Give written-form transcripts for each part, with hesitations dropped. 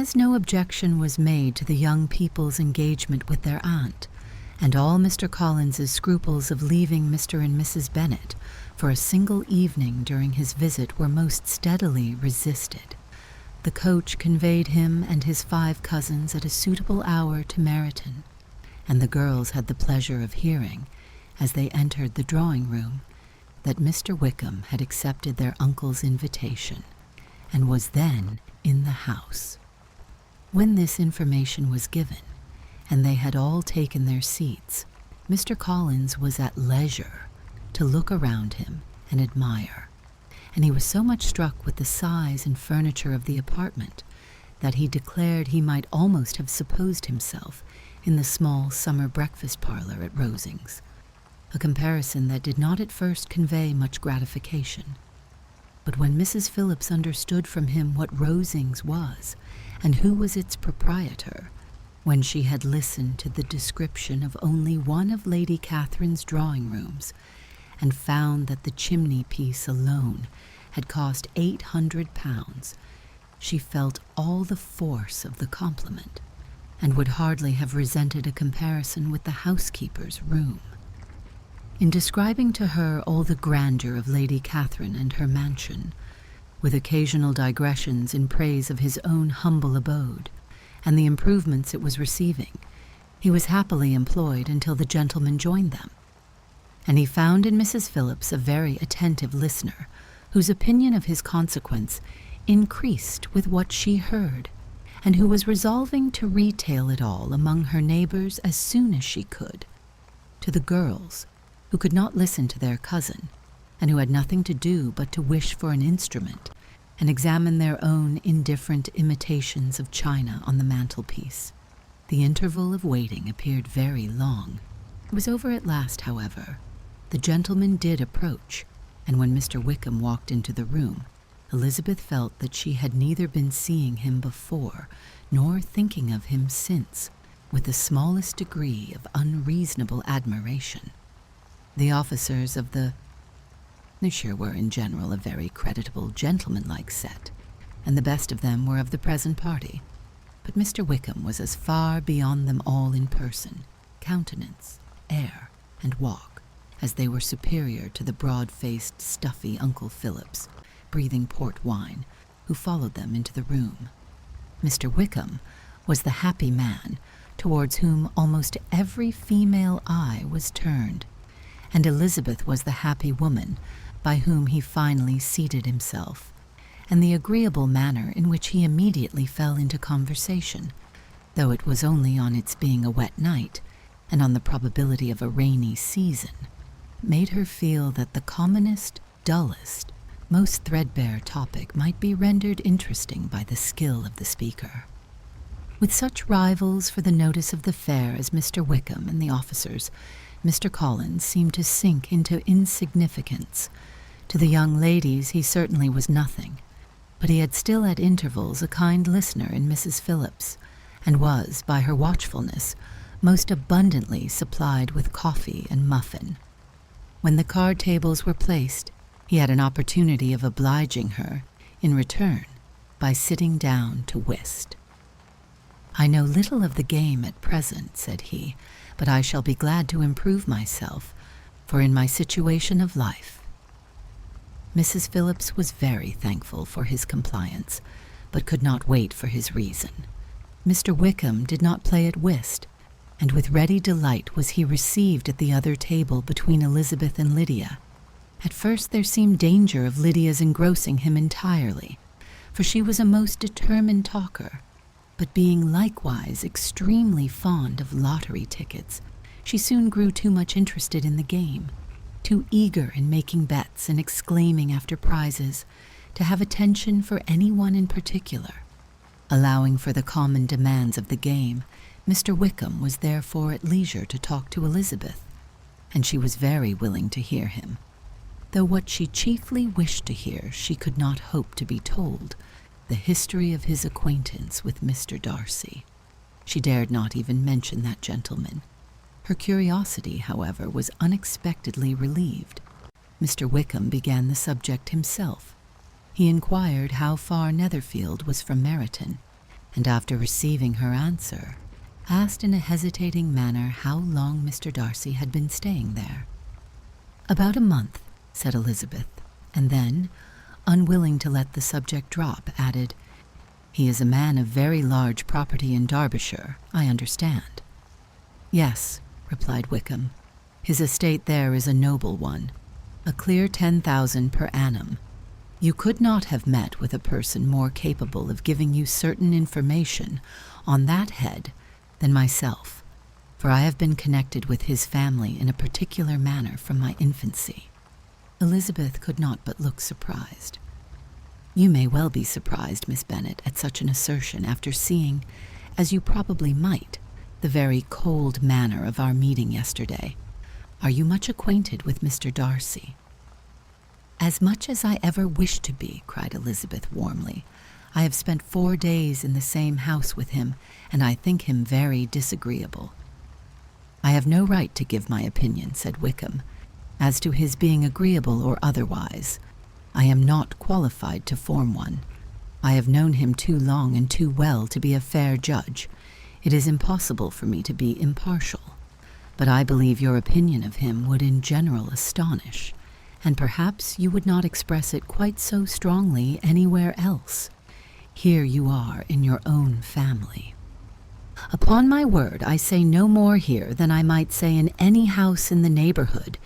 as no objection was made to the young people's engagement with their aunt, and all Mr. Collins's scruples of leaving Mr. and Mrs. Bennet for a single evening during his visit were most steadily resisted, the coach conveyed him and his 5 cousins at a suitable hour to Meryton, and the girls had the pleasure of hearing, as they entered the drawing-room, that Mr. Wickham had accepted their uncle's invitation, and was then in the house. When this information was given, and they had all taken their seats, Mr. Collins was at leisure to look around him and admire, and he was so much struck with the size and furniture of the apartment that he declared he might almost have supposed himself in the small summer breakfast parlor at Rosings, a comparison that did not at first convey much gratification. But when Mrs. Phillips understood from him what Rosings was, and who was its proprietor, when she had listened to the description of only one of Lady Catherine's drawing-rooms, and found that the chimney-piece alone had cost £800, she felt all the force of the compliment, and would hardly have resented a comparison with the housekeeper's room. In describing to her all the grandeur of Lady Catherine and her mansion, with occasional digressions in praise of his own humble abode, and the improvements it was receiving, he was happily employed until the gentlemen joined them, and he found in Mrs. Phillips a very attentive listener, whose opinion of his consequence increased with what she heard, and who was resolving to retail it all among her neighbors as soon as she could, to the girls, who could not listen to their cousin, and who had nothing to do but to wish for an instrument and examine their own indifferent imitations of china on the mantelpiece. The interval of waiting appeared very long. It was over at last, however. The gentleman did approach, and when Mr. Wickham walked into the room, Elizabeth felt that she had neither been seeing him before nor thinking of him since with the smallest degree of unreasonable admiration. The officers of the sure were in general a very creditable, gentlemanlike set, and the best of them were of the present party, but Mr. Wickham was as far beyond them all in person, countenance, air, and walk, as they were superior to the broad-faced, stuffy Uncle Phillips, breathing port wine, who followed them into the room. Mr. Wickham was the happy man towards whom almost every female eye was turned, and Elizabeth was the happy woman by whom he finally seated himself, and the agreeable manner in which he immediately fell into conversation, though it was only on its being a wet night, and on the probability of a rainy season, made her feel that the commonest, dullest, most threadbare topic might be rendered interesting by the skill of the speaker. With such rivals for the notice of the fair as Mr. Wickham and the officers, Mr. Collins seemed to sink into insignificance. To the young ladies he certainly was nothing, but he had still at intervals a kind listener in Mrs. Phillips, and was, by her watchfulness, most abundantly supplied with coffee and muffin. When the card tables were placed, he had an opportunity of obliging her, in return, by sitting down to whist. "I know little of the game at present," said he, "but I shall be glad to improve myself, for in my situation of life." Mrs. Phillips was very thankful for his compliance, but could not wait for his reason. Mr. Wickham did not play at whist, and with ready delight was he received at the other table between Elizabeth and Lydia. At first there seemed danger of Lydia's engrossing him entirely, for she was a most determined talker, but being likewise extremely fond of lottery tickets, she soon grew too much interested in the game, too eager in making bets and exclaiming after prizes, to have attention for any one in particular. Allowing for the common demands of the game, Mr. Wickham was therefore at leisure to talk to Elizabeth, and she was very willing to hear him, though what she chiefly wished to hear she could not hope to be told, the history of his acquaintance with Mr. Darcy. She dared not even mention that gentleman. Her curiosity, however, was unexpectedly relieved. Mr. Wickham began the subject himself. He inquired how far Netherfield was from Meryton, and after receiving her answer, asked in a hesitating manner how long Mr. Darcy had been staying there. "About a month," said Elizabeth, and then, unwilling to let the subject drop, added, "He is a man of very large property in Derbyshire, I understand." "Yes," replied Wickham. "His estate there is a noble one, a clear 10,000 per annum. You could not have met with a person more capable of giving you certain information on that head than myself, for I have been connected with his family in a particular manner from my infancy." Elizabeth could not but look surprised. "You may well be surprised, Miss Bennet, at such an assertion after seeing, as you probably might, the very cold manner of our meeting yesterday. Are you much acquainted with Mr. Darcy?" "As much as I ever wished to be," cried Elizabeth warmly. "I have spent 4 days in the same house with him, and I think him very disagreeable." "I have no right to give my opinion," said Wickham, "as to his being agreeable or otherwise. I am not qualified to form one. I have known him too long and too well to be a fair judge. It is impossible for me to be impartial. But I believe your opinion of him would in general astonish, and perhaps you would not express it quite so strongly anywhere else. Here you are in your own family." "Upon my word, I say no more here than I might say in any house in the neighborhood,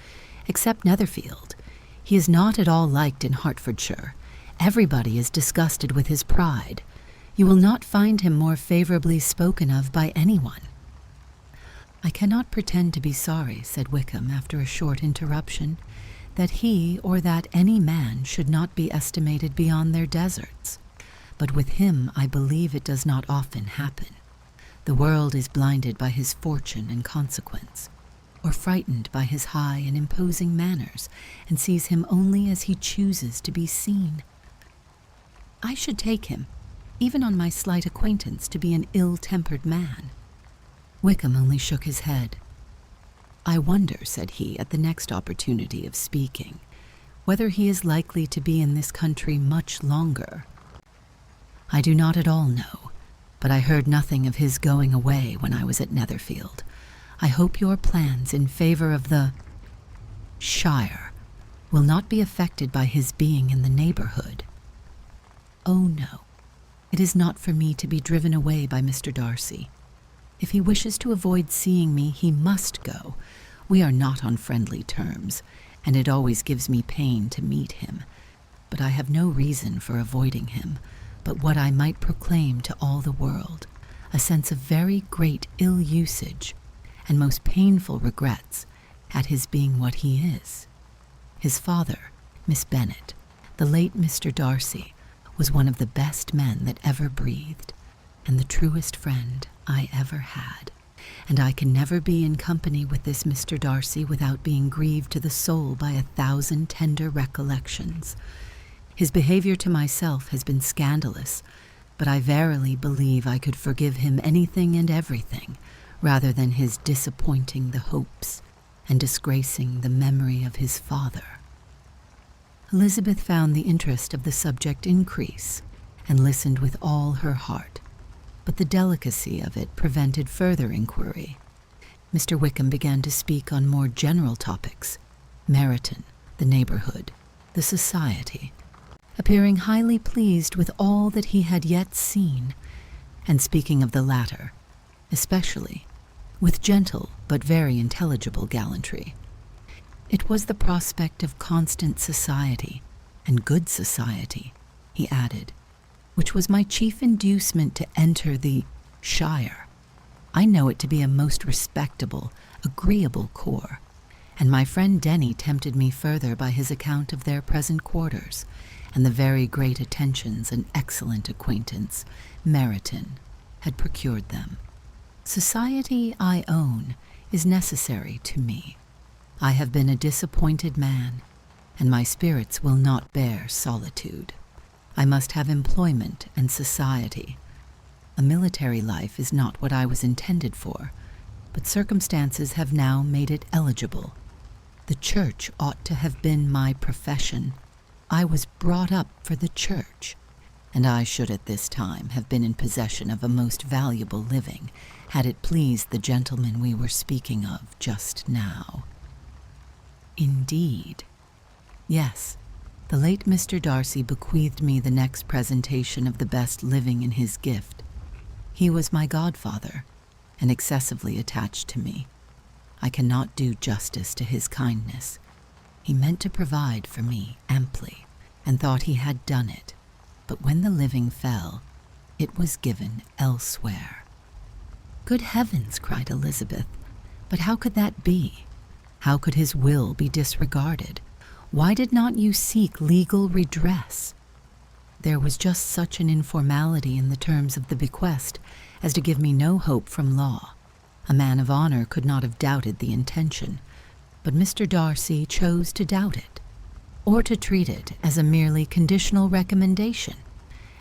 except Netherfield. He is not at all liked in Hertfordshire. Everybody is disgusted with his pride. You will not find him more favorably spoken of by anyone." "I cannot pretend to be sorry," said Wickham after a short interruption, "that he or that any man should not be estimated beyond their deserts. But with him I believe it does not often happen. The world is blinded by his fortune and consequence, or frightened by his high and imposing manners, and sees him only as he chooses to be seen. I should take him, even on my slight acquaintance, to be an ill-tempered man." Wickham only shook his head. "I wonder," said he, at the next opportunity of speaking, "whether he is likely to be in this country much longer." "I do not at all know, but I heard nothing of his going away when I was at Netherfield. I hope your plans in favor of the shire will not be affected by his being in the neighborhood." "Oh, no. It is not for me to be driven away by Mr. Darcy. If he wishes to avoid seeing me, he must go. We are not on friendly terms, and it always gives me pain to meet him. But I have no reason for avoiding him, but what I might proclaim to all the world, a sense of very great ill-usage and most painful regrets at his being what he is. His father, Miss Bennet, the late Mr. Darcy, was one of the best men that ever breathed, and the truest friend I ever had, and I can never be in company with this Mr. Darcy without being grieved to the soul by 1,000 tender recollections. His behavior to myself has been scandalous, but I verily believe I could forgive him anything and everything, rather than his disappointing the hopes and disgracing the memory of his father." Elizabeth found the interest of the subject increase, and listened with all her heart, but the delicacy of it prevented further inquiry. Mr. Wickham began to speak on more general topics: Meryton, the neighborhood, the society, appearing highly pleased with all that he had yet seen, and speaking of the latter, especially, with gentle but very intelligible gallantry. It was the prospect of constant society, and good society, he added, which was my chief inducement to enter the shire. I know it to be a most respectable, agreeable corps, and my friend Denny tempted me further by his account of their present quarters, and the very great attentions and excellent acquaintance Meryton had procured them. Society, I own, is necessary to me. I have been a disappointed man, and my spirits will not bear solitude. I must have employment and society. A military life is not what I was intended for, but circumstances have now made it eligible. The church ought to have been my profession. I was brought up for the church. and I should at this time have been in possession of a most valuable living, had it pleased the gentleman we were speaking of just now. Indeed. Yes, the late Mr. Darcy bequeathed me the next presentation of the best living in his gift. He was my godfather, and excessively attached to me. I cannot do justice to his kindness. He meant to provide for me amply, and thought he had done it, but when the living fell, it was given elsewhere. "Good heavens!" cried Elizabeth. "But how could that be? How could his will be disregarded? Why did not you seek legal redress?" "There was just such an informality in the terms of the bequest as to give me no hope from law. A man of honor could not have doubted the intention, but Mr. Darcy chose to doubt it, or to treat it as a merely conditional recommendation,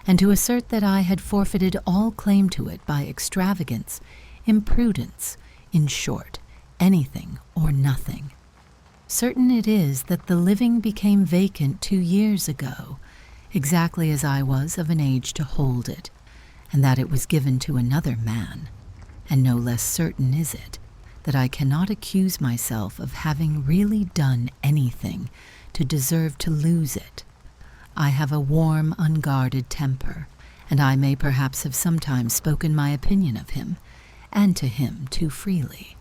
and to assert that I had forfeited all claim to it by extravagance, imprudence, in short, anything or nothing. Certain it is that the living became vacant 2 years ago, exactly as I was of an age to hold it, and that it was given to another man, and no less certain is it that I cannot accuse myself of having really done anything to deserve to lose it. I have a warm, unguarded temper, and I may perhaps have sometimes spoken my opinion of him, and to him too freely.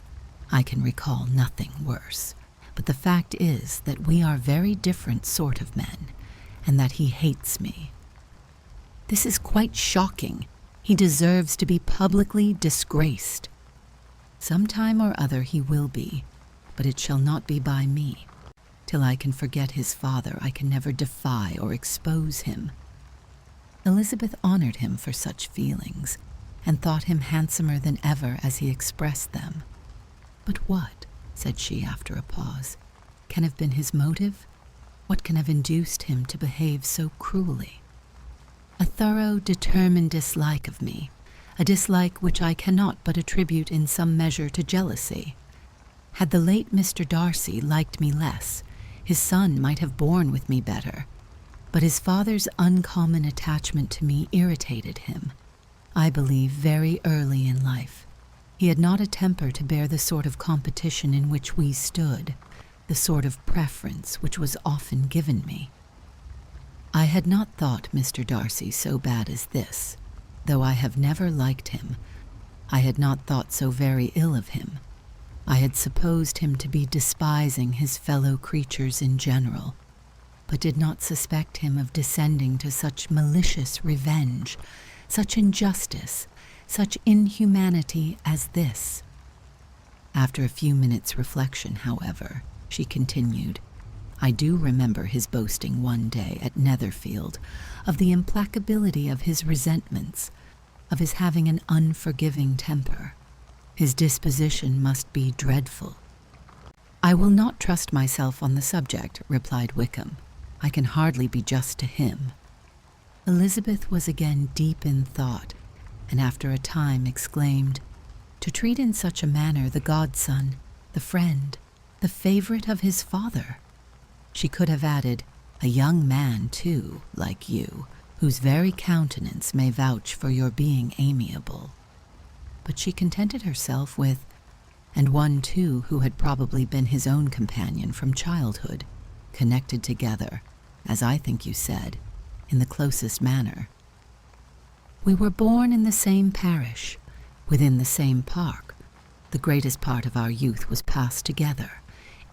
I can recall nothing worse, but the fact is that we are very different sort of men, and that he hates me. This is quite shocking. He deserves to be publicly disgraced. Some time or other he will be, but it shall not be by me. Till I can forget his father, I can never defy or expose him." Elizabeth honored him for such feelings, and thought him handsomer than ever as he expressed them. "But what," said she after a pause, "can have been his motive? What can have induced him to behave so cruelly?" "A thorough, determined dislike of me, a dislike which I cannot but attribute in some measure to jealousy. Had the late Mr. Darcy liked me less, his son might have borne with me better, but his father's uncommon attachment to me irritated him, I believe, very early in life. He had not a temper to bear the sort of competition in which we stood, the sort of preference which was often given me. I had not thought Mr. Darcy so bad as this. Though I have never liked him, I had not thought so very ill of him. I had supposed him to be despising his fellow creatures in general, but did not suspect him of descending to such malicious revenge, such injustice, such inhumanity as this." After a few minutes' reflection, however, she continued, "I do remember his boasting one day at Netherfield of the implacability of his resentments, of his having an unforgiving temper. His disposition must be dreadful." "I will not trust myself on the subject," replied Wickham. "I can hardly be just to him." Elizabeth was again deep in thought, and after a time exclaimed, "To treat in such a manner the godson, the friend, the favorite of his father!" She could have added, "A young man, too, like you, whose very countenance may vouch for your being amiable." But she contented herself with, "And one, too, who had probably been his own companion from childhood, connected together, as I think you said, in the closest manner. We were born in the same parish, within the same park. The greatest part of our youth was passed together,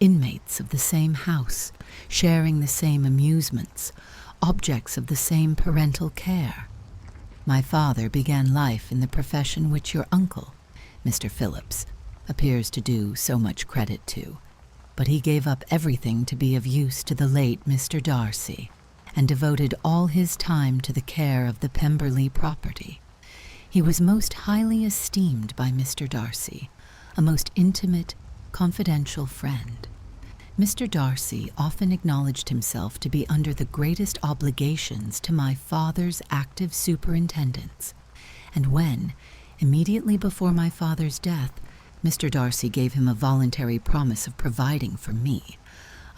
inmates of the same house, sharing the same amusements, objects of the same parental care. My father began life in the profession which your uncle, Mr. Phillips, appears to do so much credit to, but he gave up everything to be of use to the late Mr. Darcy, and devoted all his time to the care of the Pemberley property. He was most highly esteemed by Mr. Darcy, a most intimate, confidential friend. Mr. Darcy often acknowledged himself to be under the greatest obligations to my father's active superintendence, and when, immediately before my father's death, Mr. Darcy gave him a voluntary promise of providing for me,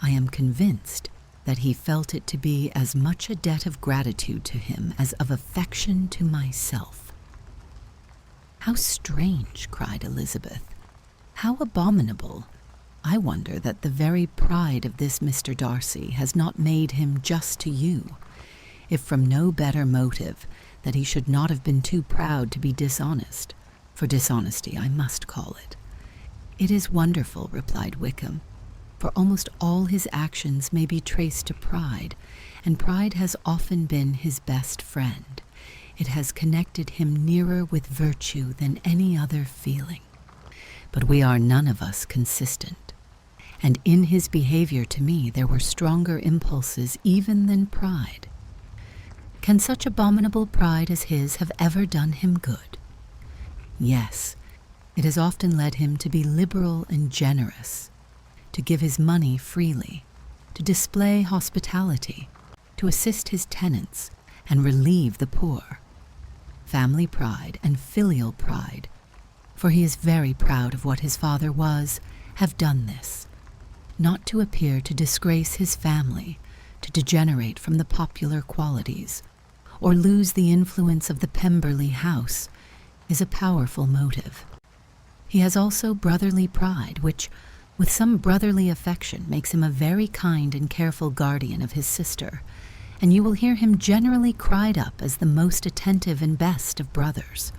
I am convinced that he felt it to be as much a debt of gratitude to him as of affection to myself." "How strange!" cried Elizabeth. "How abominable! I wonder that the very pride of this Mr. Darcy has not made him just to you, if from no better motive, that he should not have been too proud to be dishonest, for dishonesty I must call it." "It is wonderful," replied Wickham, "for almost all his actions may be traced to pride, and pride has often been his best friend. It has connected him nearer with virtue than any other feeling. But we are none of us consistent, and in his behavior to me there were stronger impulses even than pride. Can such abominable pride as his have ever done him good? Yes, it has often led him to be liberal and generous, to give his money freely, to display hospitality, to assist his tenants, and relieve the poor. Family pride and filial pride, for he is very proud of what his father was, have done this. Not to appear to disgrace his family, to degenerate from the popular qualities, or lose the influence of the Pemberley house, is a powerful motive. He has also brotherly pride, which, with some brotherly affection, makes him a very kind and careful guardian of his sister, and you will hear him generally cried up as the most attentive and best of brothers.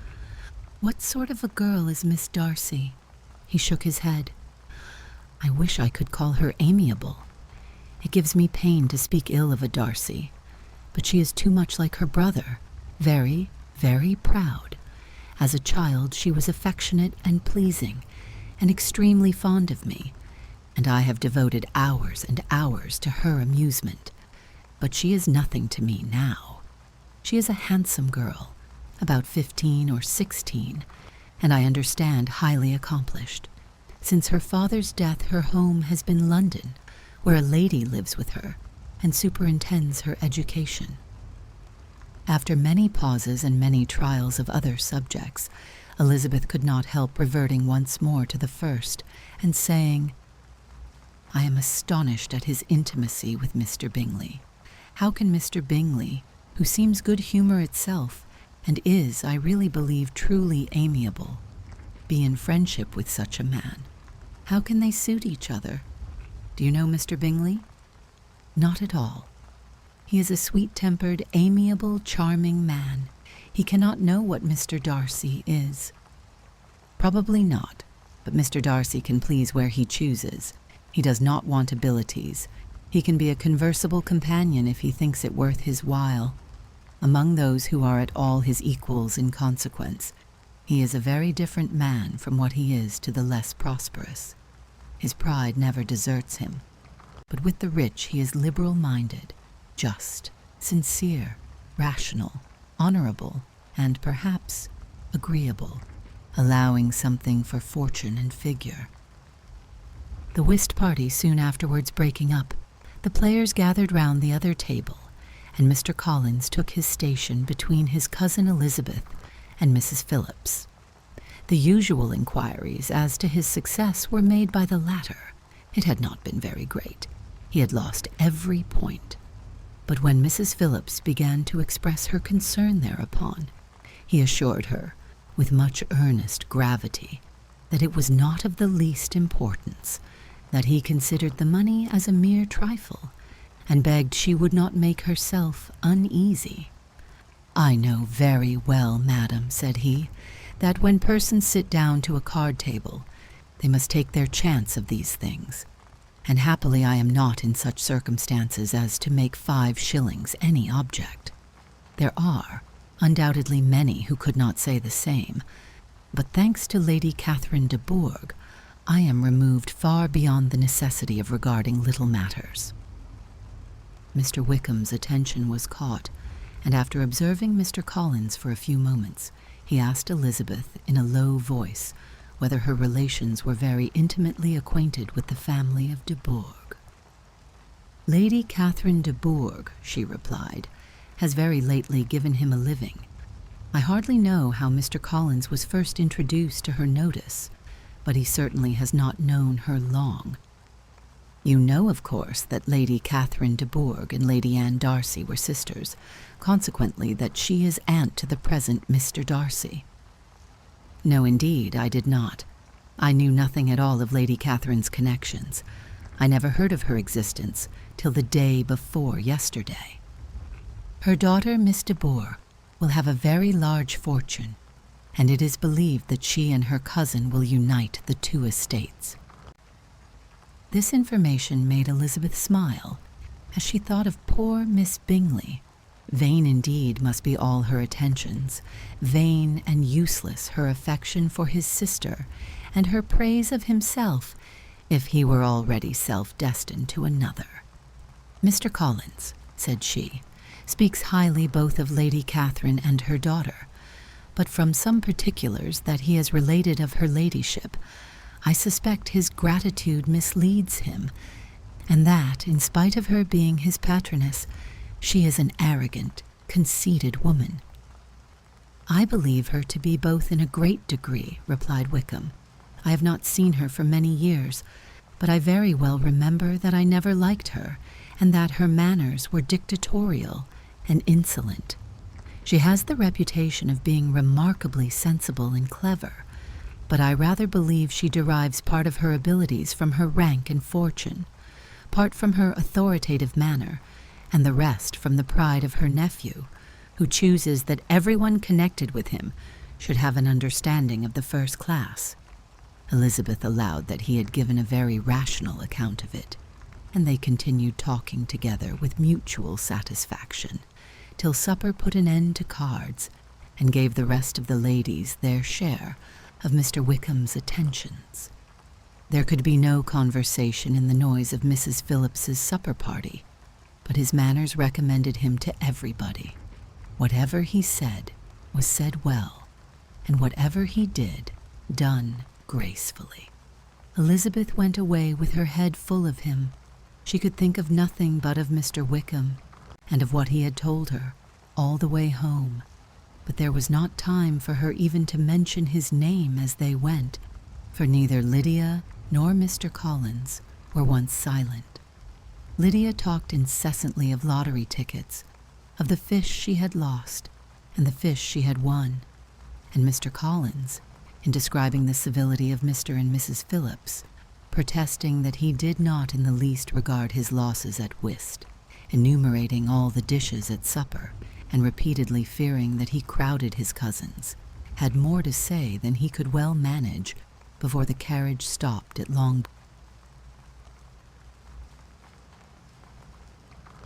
What sort of a girl is Miss Darcy?" He shook his head. "I wish I could call her amiable. It gives me pain to speak ill of a Darcy, but she is too much like her brother, very, very proud. As a child she was affectionate and pleasing, and extremely fond of me, and I have devoted hours and hours to her amusement. But she is nothing to me now. She is a handsome girl, about 15 or 16, and I understand highly accomplished. Since her father's death her home has been London, where a lady lives with her and superintends her education." After many pauses and many trials of other subjects, Elizabeth could not help reverting once more to the first, and saying, "I am astonished at his intimacy with Mr. Bingley. How can Mr. Bingley, who seems good humour itself, and is, I really believe, truly amiable, be in friendship with such a man? How can they suit each other? Do you know Mr. Bingley?" "Not at all. He is a sweet-tempered, amiable, charming man. He cannot know what Mr. Darcy is." "Probably not, but Mr. Darcy can please where he chooses. He does not want abilities. He can be a conversable companion if he thinks it worth his while. Among those who are at all his equals in consequence, he is a very different man from what he is to the less prosperous. His pride never deserts him, but with the rich he is liberal-minded, just, sincere, rational, honorable, and perhaps agreeable, allowing something for fortune and figure." The whist party soon afterwards breaking up, the players gathered round the other table, and Mr. Collins took his station between his cousin Elizabeth and Mrs. Phillips. The usual inquiries as to his success were made by the latter. It had not been very great. He had lost every point. But when Mrs. Phillips began to express her concern thereupon, he assured her, with much earnest gravity, that it was not of the least importance, that he considered the money as a mere trifle, and begged she would not make herself uneasy. "I know very well, madam," said he, "that when persons sit down to a card-table, they must take their chance of these things, and happily I am not in such circumstances as to make 5 shillings any object. There are undoubtedly many who could not say the same, but thanks to Lady Catherine de Bourgh, I am removed far beyond the necessity of regarding little matters." Mr. Wickham's attention was caught, and after observing Mr. Collins for a few moments, he asked Elizabeth in a low voice whether her relations were very intimately acquainted with the family of de Bourgh. "Lady Catherine de Bourgh," she replied, "has very lately given him a living. I hardly know how Mr. Collins was first introduced to her notice, but he certainly has not known her long." You know, of course, that Lady Catherine de Bourgh and Lady Anne Darcy were sisters, consequently that she is aunt to the present Mr. Darcy." "No, indeed, I did not. I knew nothing at all of Lady Catherine's connections. I never heard of her existence till the day before yesterday. Her daughter, Miss de Bourgh, will have a very large fortune, and it is believed that she and her cousin will unite the two estates." This information made Elizabeth smile, as she thought of poor Miss Bingley. Vain indeed must be all her attentions, vain and useless her affection for his sister, and her praise of himself, if he were already self-destined to another. "Mr. Collins," said she, "speaks highly both of Lady Catherine and her daughter, but from some particulars that he has related of her ladyship, I suspect his gratitude misleads him, and that, in spite of her being his patroness, she is an arrogant, conceited woman." "I believe her to be both in a great degree," replied Wickham. "I have not seen her for many years, but I very well remember that I never liked her, and that her manners were dictatorial and insolent. She has the reputation of being remarkably sensible and clever, but I rather believe she derives part of her abilities from her rank and fortune, part from her authoritative manner, and the rest from the pride of her nephew, who chooses that everyone connected with him should have an understanding of the first class." Elizabeth allowed that he had given a very rational account of it, and they continued talking together with mutual satisfaction, till supper put an end to cards, and gave the rest of the ladies their share of Mr. Wickham's attentions. There could be no conversation in the noise of Mrs. Phillips's supper party, but his manners recommended him to everybody. Whatever he said was said well, and whatever he did, done gracefully. Elizabeth went away with her head full of him. She could think of nothing but of Mr. Wickham, and of what he had told her, all the way home. But there was not time for her even to mention his name as they went, for neither Lydia nor Mr. Collins were once silent. Lydia talked incessantly of lottery tickets, of the fish she had lost and the fish she had won, and Mr. Collins, in describing the civility of Mr. and Mrs. Phillips, protesting that he did not in the least regard his losses at whist, enumerating all the dishes at supper, and repeatedly fearing that he crowded his cousins, had more to say than he could well manage before the carriage stopped at Long